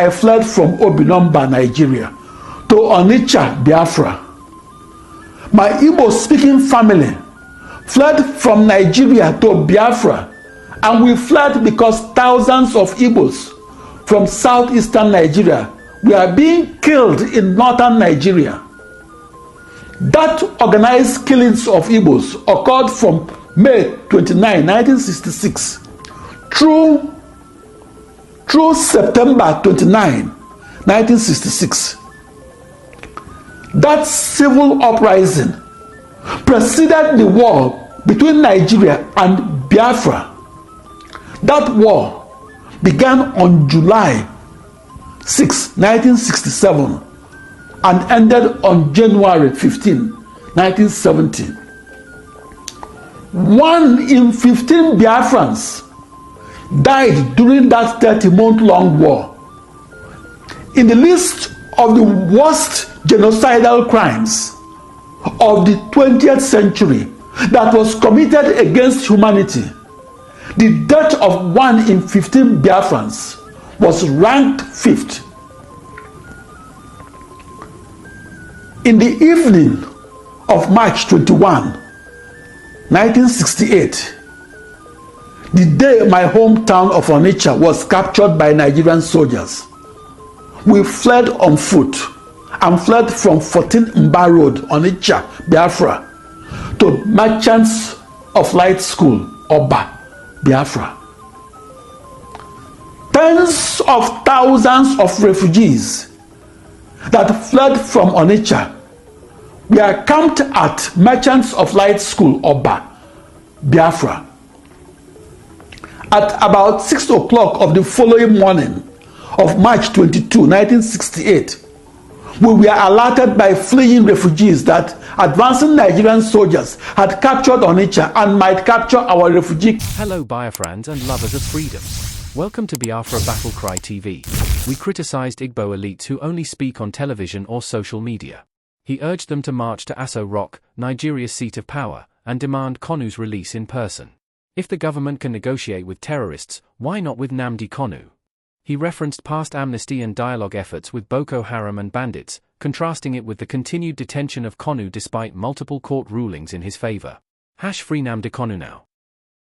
I fled from Obinomba, Nigeria, to Onitsha, Biafra. My Igbo-speaking family fled from Nigeria to Biafra, and we fled because thousands of Igbos from southeastern Nigeria were being killed in northern Nigeria. That organized killings of Igbos occurred from May 29, 1966 through September 29, 1966. That civil uprising preceded the war between Nigeria and Biafra. That war began on July 6, 1967 and ended on January 15, 1970. 1 in 15 Biafrans died during that 30-month-long war. In the list of the worst genocidal crimes of the 20th century that was committed against humanity, the death of 1 in 15 Biafrans was ranked 5th. In the evening of March 21, 1968, the day my hometown of Onitsha was captured by Nigerian soldiers, we fled on foot and fled from 14 Mba Road, Onitsha, Biafra, to Merchants of Light School, Oba, Biafra. Tens of thousands of refugees that fled from Onitsha were camped at Merchants of Light School, Oba, Biafra. At about 6 o'clock of the following morning of March 22, 1968, we were alerted by fleeing refugees that advancing Nigerian soldiers had captured Onitsha and might capture our refugee. Hello Biafrans and lovers of freedom. Welcome to Biafra Battle Cry TV. We criticized Igbo elites who only speak on television or social media. He urged them to march to Aso Rock, Nigeria's seat of power, and demand Kanu's release in person. If the government can negotiate with terrorists, why not with Nnamdi Kanu? He referenced past amnesty and dialogue efforts with Boko Haram and bandits, contrasting it with the continued detention of Kanu despite multiple court rulings in his favor. #free Nnamdi Kanu now.